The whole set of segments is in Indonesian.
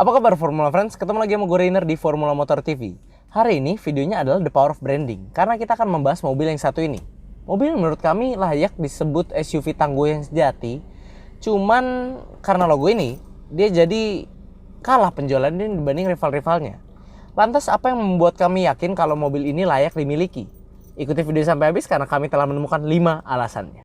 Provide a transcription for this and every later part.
Apa kabar Formula Friends? Ketemu lagi sama gue Rainer di Formula Motor TV. Hari ini videonya adalah The Power of Branding, karena kita akan membahas mobil yang satu ini. Mobil menurut kami layak disebut SUV tangguh yang sejati. Cuman karena logo ini, dia jadi kalah penjualannya dibanding rival-rivalnya. Lantas apa yang membuat kami yakin kalau mobil ini layak dimiliki? Ikuti video sampai habis karena kami telah menemukan 5 alasannya.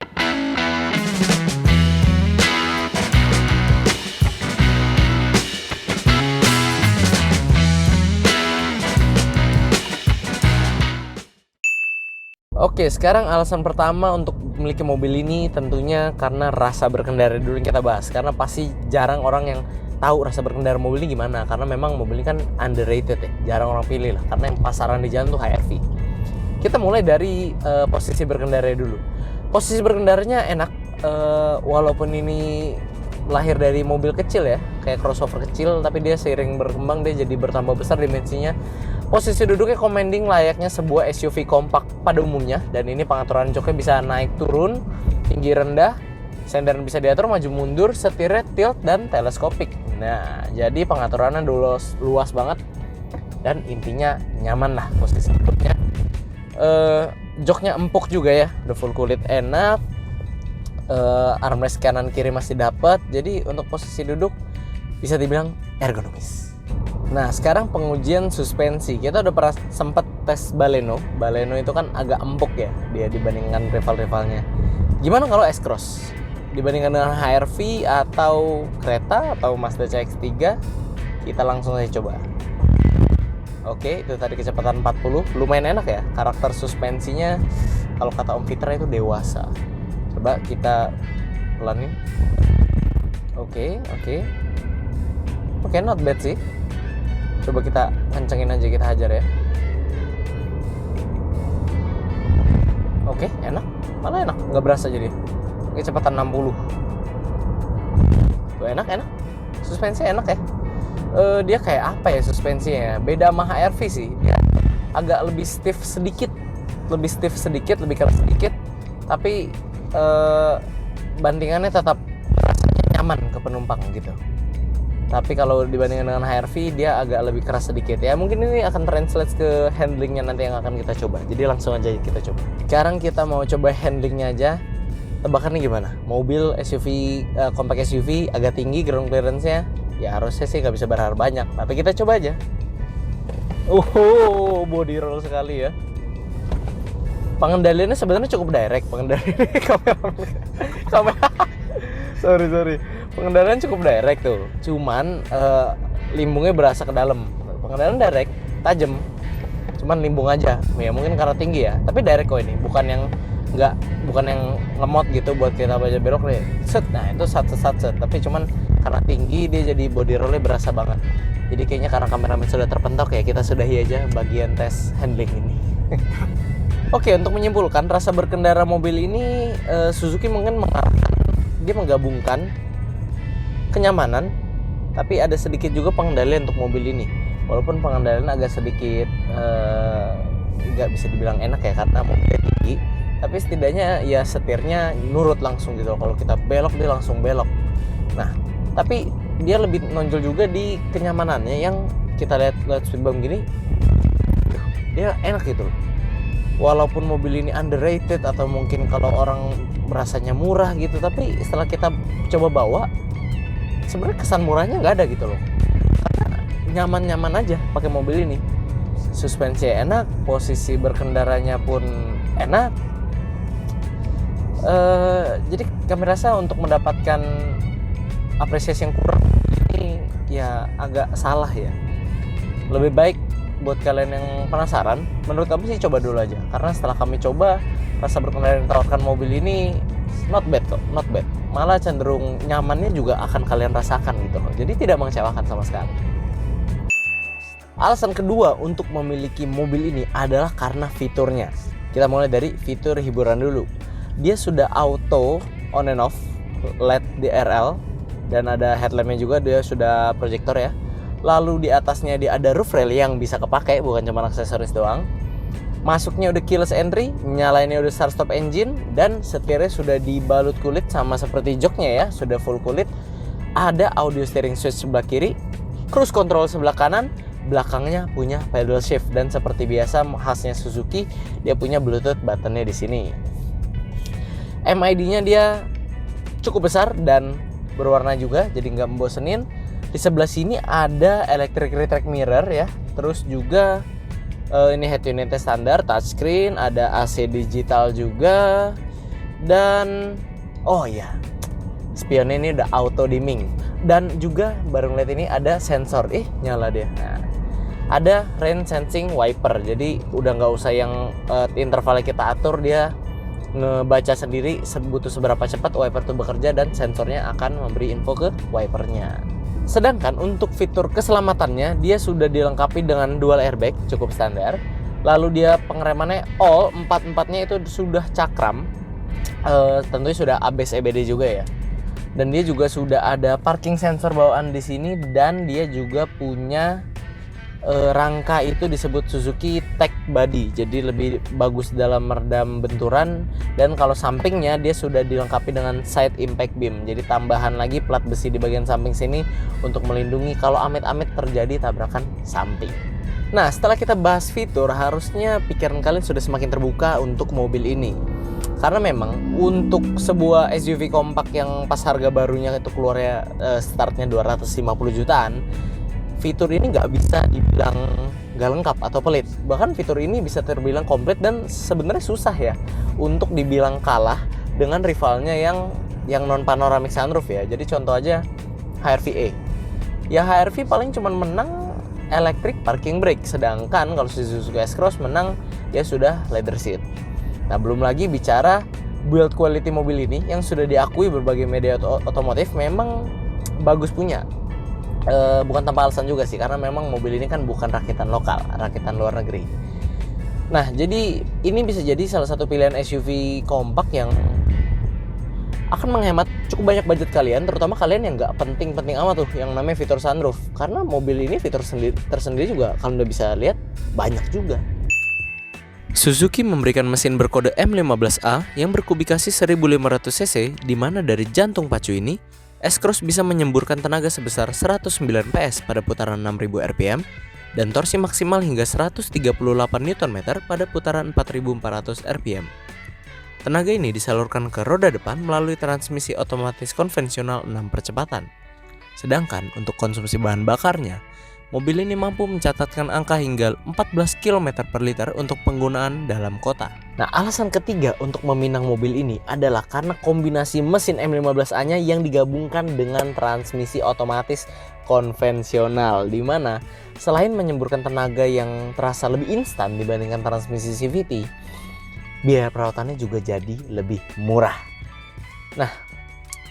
Oke, sekarang alasan pertama untuk memiliki mobil ini tentunya karena rasa berkendara dulu yang kita bahas. Karena pasti jarang orang yang tahu rasa berkendara mobil ini gimana. Karena memang mobil ini kan underrated ya, jarang orang pilih lah. Karena yang pasaran di jalan tuh HRV. Kita mulai dari posisi berkendara dulu. Posisi berkendaranya enak, walaupun ini lahir dari mobil kecil ya, kayak crossover kecil, tapi dia seiring berkembang dia jadi bertambah besar dimensinya. Posisi duduknya commanding layaknya sebuah SUV kompak pada umumnya, dan ini pengaturan joknya bisa naik turun, tinggi rendah, senderan bisa diatur maju mundur, setirnya tilt dan teleskopik. Nah, jadi pengaturannya luas banget dan intinya nyaman lah posisi duduknya. Joknya empuk juga ya, udah full kulit enak. Armrest kanan kiri masih dapat, jadi untuk posisi duduk bisa dibilang ergonomis. Nah, sekarang pengujian suspensi. Kita udah pernah sempat tes Baleno. Baleno itu kan agak empuk ya dia dibandingkan rival-rivalnya. Gimana kalau S-Cross? Dibandingkan dengan HRV atau kereta atau Mazda CX-3, kita langsung aja coba. Oke, itu tadi kecepatan 40, lumayan enak ya. Karakter suspensinya kalau kata Om Fitra itu dewasa. Coba kita pelanin. Oke, not bad sih. Coba kita kencengin aja, kita hajar ya. Oke, enak. Malah enak, nggak berasa jadi. Kecepatan 60. Tuh enak. Suspensi enak ya. Dia kayak apa ya suspensinya? Beda sama HRV sih. Dia agak lebih stiff sedikit, lebih keras sedikit. Tapi bandingannya tetap rasanya nyaman ke penumpang gitu. Tapi kalau dibandingkan dengan HRV dia agak lebih keras sedikit ya. Mungkin ini akan translate ke handlingnya nanti yang akan kita coba. Jadi langsung aja kita coba. Sekarang kita mau coba handlingnya aja. Tebakannya gimana? Mobil SUV, compact SUV agak tinggi ground clearance-nya. Ya harusnya sih nggak bisa berharap banyak. Tapi kita coba aja. Body roll sekali ya. Pengendaliannya sebenarnya cukup direct. Sorry. Pengendalian cukup direct tuh. Cuman limbungnya berasa ke dalam. Pengendalian direct, tajam. Cuman limbung aja. Ya mungkin karena tinggi ya. Tapi direct kok ini, bukan yang ngemot gitu buat kita baca belok nih. Set. Nah, itu set. Tapi cuman karena tinggi dia jadi body roll-nya berasa banget. Jadi kayaknya karena kameramen sudah terpentok ya, kita sudahi aja bagian tes handling ini. Oke, untuk menyimpulkan rasa berkendara mobil ini Suzuki mungkin menggabungkan kenyamanan, tapi ada sedikit juga pengendalian untuk mobil ini. Walaupun pengendalian agak sedikit nggak bisa dibilang enak ya karena mobilnya tinggi, tapi setidaknya ya setirnya nurut langsung gitu. Kalau kita belok dia langsung belok. Nah, tapi dia lebih nonjol juga di kenyamanannya. Yang kita lihat speed bump gini, dia enak gitu. Walaupun mobil ini underrated atau mungkin kalau orang merasanya murah gitu, tapi setelah kita coba bawa, sebenarnya kesan murahnya nggak ada gitu loh. Karena nyaman aja pakai mobil ini. Suspensi enak, posisi berkendaranya pun enak. Jadi kami rasa untuk mendapatkan apresiasi yang kurang ini ya agak salah ya. Lebih baik buat kalian yang penasaran, menurut kami sih coba dulu aja. Karena setelah kami coba, rasa berkendara yang ditawarkan mobil ini not bad. Malah cenderung nyamannya juga akan kalian rasakan gitu loh. Jadi tidak mengecewakan sama sekali. Alasan kedua untuk memiliki mobil ini adalah karena fiturnya. Kita mulai dari fitur hiburan dulu. Dia sudah auto on and off LED DRL dan ada headlampnya juga, dia sudah proyektor ya. Lalu di atasnya dia ada roof rail yang bisa kepakai, bukan cuma aksesoris doang. Masuknya udah keyless entry, nyalainnya udah start stop engine, dan setirnya sudah dibalut kulit sama seperti joknya ya, sudah full kulit. Ada audio steering switch sebelah kiri, Cruise control sebelah kanan, belakangnya punya pedal shift, dan seperti biasa khasnya Suzuki, dia punya Bluetooth buttonnya di sini. MID-nya dia cukup besar dan berwarna juga, jadi nggak membosenin. Di sebelah sini ada electric retract mirror ya, terus juga ini head unitnya standar touchscreen, ada AC digital juga, dan oh ya, spionnya ini udah auto dimming, dan juga baru ngeliat ini ada sensor, nyala dia. Nah, ada rain sensing wiper, jadi udah nggak usah yang intervalnya kita atur, dia ngebaca sendiri butuh seberapa cepat wiper itu bekerja, dan sensornya akan memberi info ke wipernya. Sedangkan untuk fitur keselamatannya, dia sudah dilengkapi dengan dual airbag, cukup standar. Lalu dia pengeremannya all, empat-empatnya itu sudah cakram, tentunya sudah ABS EBD juga ya. Dan dia juga sudah ada parking sensor bawaan di sini, dan dia juga punya rangka itu disebut Suzuki Tech Body, jadi lebih bagus dalam meredam benturan. Dan kalau sampingnya dia sudah dilengkapi dengan side impact beam, jadi tambahan lagi plat besi di bagian samping sini untuk melindungi kalau amit-amit terjadi tabrakan samping. Nah, setelah kita bahas fitur, harusnya pikiran kalian sudah semakin terbuka untuk mobil ini. Karena memang untuk sebuah SUV kompak yang pas harga barunya itu keluarnya startnya 250 jutaan, fitur ini nggak bisa dibilang nggak lengkap atau pelit. Bahkan fitur ini bisa terbilang komplit, dan sebenarnya susah ya untuk dibilang kalah dengan rivalnya yang non panoramic sunroof ya. Jadi contoh aja HR-V. Ya HR-V paling cuma menang electric parking brake, sedangkan kalau Suzuki S-Cross menang ya sudah leather seat. Nah, belum lagi bicara build quality mobil ini yang sudah diakui berbagai media otomotif memang bagus punya. Bukan tanpa alasan juga sih, karena memang mobil ini kan bukan rakitan lokal, rakitan luar negeri. Nah, jadi ini bisa jadi salah satu pilihan SUV kompak yang akan menghemat cukup banyak budget kalian, terutama kalian yang nggak penting-penting amat tuh yang namanya fitur sunroof. Karena mobil ini fitur tersendiri juga kalian udah bisa lihat banyak juga. Suzuki memberikan mesin berkode M15A yang berkubikasi 1500 cc, di mana dari jantung pacu ini S-Cross bisa menyemburkan tenaga sebesar 109 PS pada putaran 6000 rpm dan torsi maksimal hingga 138 Nm pada putaran 4400 rpm. Tenaga ini disalurkan ke roda depan melalui transmisi otomatis konvensional 6 percepatan. Sedangkan untuk konsumsi bahan bakarnya, mobil ini mampu mencatatkan angka hingga 14 km per liter untuk penggunaan dalam kota. Nah, alasan ketiga untuk meminang mobil ini adalah karena kombinasi mesin M15A-nya yang digabungkan dengan transmisi otomatis konvensional, di mana selain menyemburkan tenaga yang terasa lebih instan dibandingkan transmisi CVT, biaya perawatannya juga jadi lebih murah. Nah,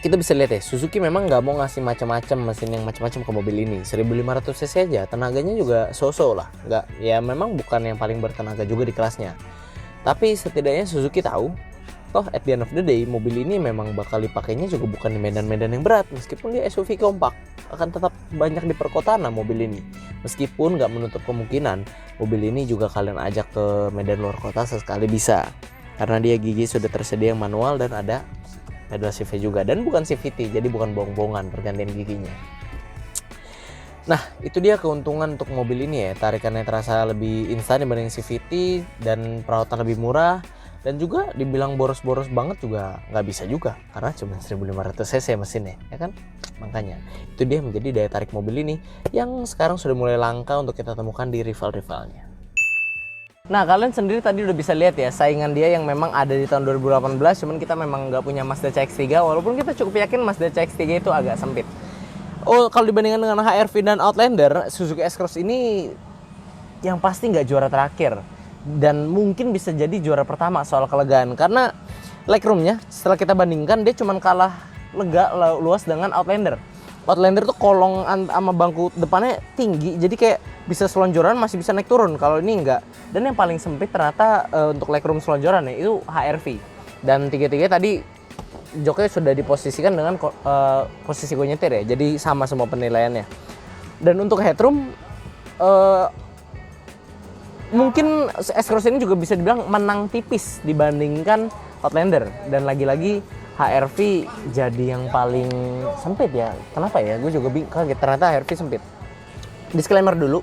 kita bisa lihat ya, Suzuki memang nggak mau ngasih macam-macam mesin yang macam-macam ke mobil ini. 1500 cc aja, tenaganya juga so-so lah. Nggak, ya memang bukan yang paling bertenaga juga di kelasnya. Tapi setidaknya Suzuki tahu, toh at the end of the day, mobil ini memang bakal dipakainya juga bukan di medan-medan yang berat. Meskipun dia SUV kompak, akan tetap banyak di perkotaan mobil ini. Meskipun nggak menutup kemungkinan, mobil ini juga kalian ajak ke medan luar kota sesekali bisa. Karena dia gigi sudah tersedia yang manual dan ada pedal shift juga, dan bukan CVT, jadi bukan bohong-bohongan pergantian giginya. Nah, itu dia keuntungan untuk mobil ini ya, tarikannya terasa lebih instan dibanding CVT, dan perawatan lebih murah, dan juga dibilang boros-boros banget juga nggak bisa juga, karena cuma 1500 cc mesinnya, ya kan? Makanya itu dia menjadi daya tarik mobil ini yang sekarang sudah mulai langka untuk kita temukan di rival-rivalnya. Nah, kalian sendiri tadi udah bisa lihat ya saingan dia yang memang ada di tahun 2018, cuman kita memang nggak punya Mazda CX-3, walaupun kita cukup yakin Mazda CX-3 itu agak sempit. Oh, kalau dibandingkan dengan HR-V dan Outlander, Suzuki S-Cross ini yang pasti nggak juara terakhir, dan mungkin bisa jadi juara pertama soal kelegaan, karena legroomnya setelah kita bandingkan dia cuman kalah lega luas dengan Outlander. Outlander tuh kolong sama bangku depannya tinggi, jadi kayak bisa selonjoran, masih bisa naik turun. Kalau ini enggak. Dan yang paling sempit ternyata untuk legroom selonjoran ya, itu HR-V. Dan tiga-tiga tadi joknya sudah diposisikan dengan posisi gue nyetir ya, jadi sama semua penilaiannya. Dan untuk headroom mungkin S-Cross ini juga bisa dibilang menang tipis dibandingkan Outlander. Dan lagi-lagi HR-V jadi yang paling sempit ya. Kenapa ya? Gue juga kaget, ternyata HR-V sempit. Disclaimer dulu,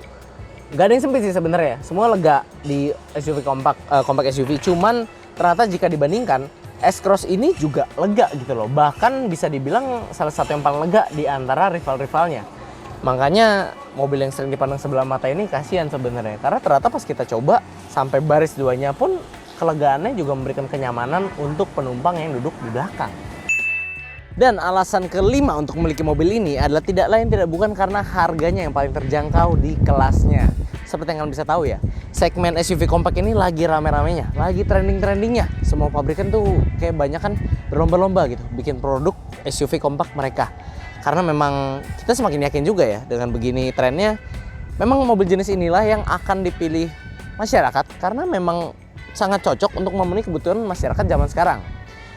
gak ada yang sempit sih sebenarnya, semua lega di SUV compact SUV. Cuman ternyata jika dibandingkan, S-Cross ini juga lega gitu loh. Bahkan bisa dibilang salah satu yang paling lega di antara rival-rivalnya. Makanya mobil yang sering dipandang sebelah mata ini kasihan sebenarnya. Karena ternyata pas kita coba sampai baris 2-nya pun kelegaannya juga memberikan kenyamanan untuk penumpang yang duduk di belakang. Dan alasan kelima untuk memiliki mobil ini adalah tidak lain tidak bukan karena harganya yang paling terjangkau di kelasnya. Seperti yang kalian bisa tahu ya, segmen SUV compact ini lagi rame-ramenya, lagi trending-trendingnya. Semua pabrikan tuh kayak banyak kan berlomba-lomba gitu bikin produk SUV compact mereka. Karena memang kita semakin yakin juga ya dengan begini trennya, memang mobil jenis inilah yang akan dipilih masyarakat karena memang sangat cocok untuk memenuhi kebutuhan masyarakat zaman sekarang.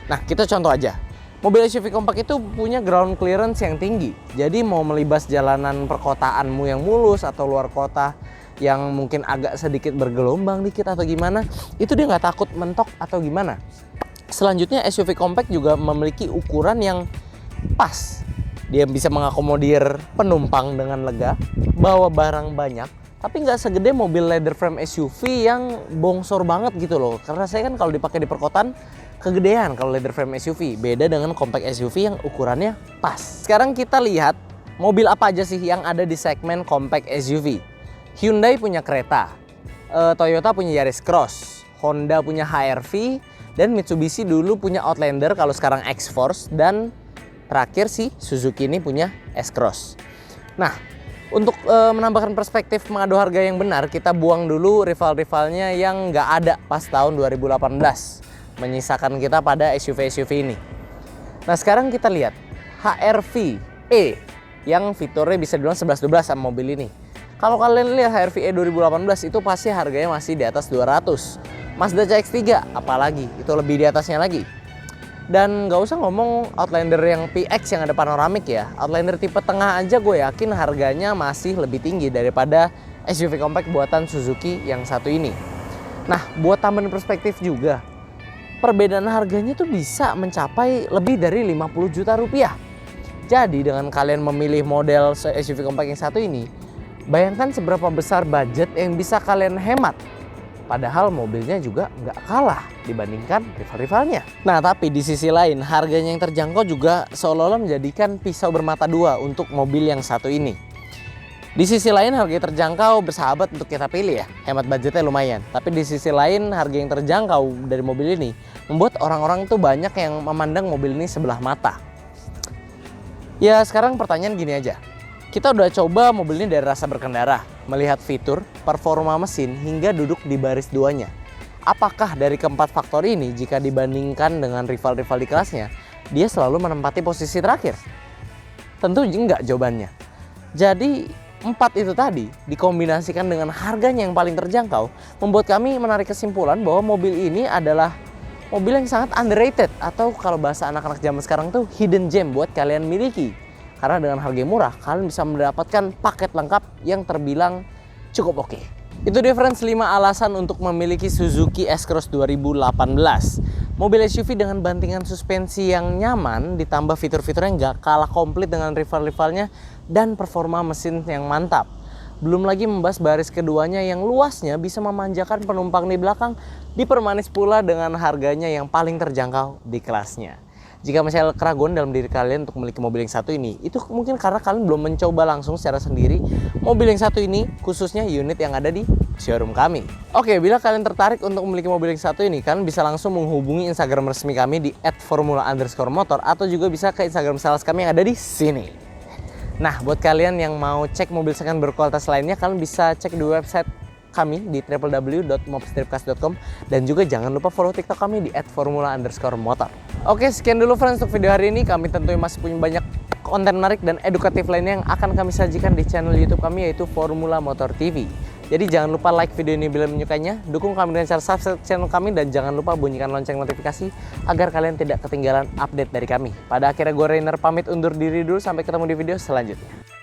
Nah, kita contoh aja. Mobil SUV compact itu punya ground clearance yang tinggi. Jadi mau melibas jalanan perkotaanmu yang mulus atau luar kota yang mungkin agak sedikit bergelombang dikit atau gimana, itu dia nggak takut mentok atau gimana. Selanjutnya SUV compact juga memiliki ukuran yang pas. Dia bisa mengakomodir penumpang dengan lega, bawa barang banyak, tapi nggak segede mobil leather frame SUV yang bongsor banget gitu loh. Karena saya kan kalau dipakai di perkotaan kegedean kalau leather frame SUV, beda dengan compact SUV yang ukurannya pas. Sekarang kita lihat mobil apa aja sih yang ada di segmen compact SUV. Hyundai punya Creta, Toyota punya Yaris Cross, Honda punya HR-V, dan Mitsubishi dulu punya Outlander, kalau sekarang X-Force, dan terakhir sih Suzuki ini punya S-Cross. Nah, untuk menambahkan perspektif mengadu harga yang benar, kita buang dulu rival-rivalnya yang nggak ada pas tahun 2018. Menyisakan kita pada SUV-SUV ini. Nah, sekarang kita lihat HR-V E yang fiturnya bisa dibilang 11-12 sama mobil ini. Kalau kalian lihat HR-V E 2018 itu pasti harganya masih di atas 200. Mazda CX-3 apalagi, itu lebih di atasnya lagi. Dan nggak usah ngomong Outlander yang PX yang ada panoramik ya. Outlander tipe tengah aja gue yakin harganya masih lebih tinggi daripada SUV compact buatan Suzuki yang satu ini. Nah, buat tambahan perspektif juga, perbedaan harganya tuh bisa mencapai lebih dari 50 juta rupiah. Jadi dengan kalian memilih model SUV compact yang satu ini, bayangkan seberapa besar budget yang bisa kalian hemat. Padahal mobilnya juga nggak kalah dibandingkan rival-rivalnya. Nah, tapi di sisi lain harganya yang terjangkau juga seolah-olah menjadikan pisau bermata dua untuk mobil yang satu ini. Di sisi lain harga terjangkau bersahabat untuk kita pilih ya, hemat budgetnya lumayan. Tapi di sisi lain harga yang terjangkau dari mobil ini membuat orang-orang tuh banyak yang memandang mobil ini sebelah mata. Ya sekarang pertanyaan gini aja, kita udah coba mobil ini dari rasa berkendara, melihat fitur, performa mesin hingga duduk di baris 2-nya. Apakah dari keempat faktor ini jika dibandingkan dengan rival-rival di kelasnya, dia selalu menempati posisi terakhir? Tentu enggak jawabannya. Jadi 4 itu tadi dikombinasikan dengan harganya yang paling terjangkau membuat kami menarik kesimpulan bahwa mobil ini adalah mobil yang sangat underrated, atau kalau bahasa anak-anak zaman sekarang tuh hidden gem buat kalian miliki. Karena dengan harga murah kalian bisa mendapatkan paket lengkap yang terbilang cukup oke. Itu difference 5 alasan untuk memiliki Suzuki S-Cross 2018. Mobil SUV dengan bantingan suspensi yang nyaman ditambah fitur-fitur yang gak kalah komplit dengan rival-rivalnya dan performa mesin yang mantap. Belum lagi membahas baris keduanya yang luasnya bisa memanjakan penumpang di belakang, dipermanis pula dengan harganya yang paling terjangkau di kelasnya. Jika masih ada keraguan dalam diri kalian untuk memiliki mobil yang satu ini, itu mungkin karena kalian belum mencoba langsung secara sendiri mobil yang satu ini, khususnya unit yang ada di showroom kami. Oke, bila kalian tertarik untuk memiliki mobil yang satu ini, kalian bisa langsung menghubungi Instagram resmi kami di @formula_motor atau juga bisa ke Instagram sales kami yang ada di sini. Nah, buat kalian yang mau cek mobil second berkualitas lainnya, kalian bisa cek di website kami di www.mobstripcast.com dan juga jangan lupa follow TikTok kami di @formula_motor. Oke, sekian dulu friends untuk video hari ini. Kami tentunya masih punya banyak konten menarik dan edukatif lainnya yang akan kami sajikan di channel YouTube kami, yaitu Formula Motor TV. Jadi jangan lupa like video ini bila menyukainya, dukung kami dengan cara subscribe channel kami, dan jangan lupa bunyikan lonceng notifikasi agar kalian tidak ketinggalan update dari kami. Pada akhirnya gue Rainer pamit undur diri dulu, sampai ketemu di video selanjutnya.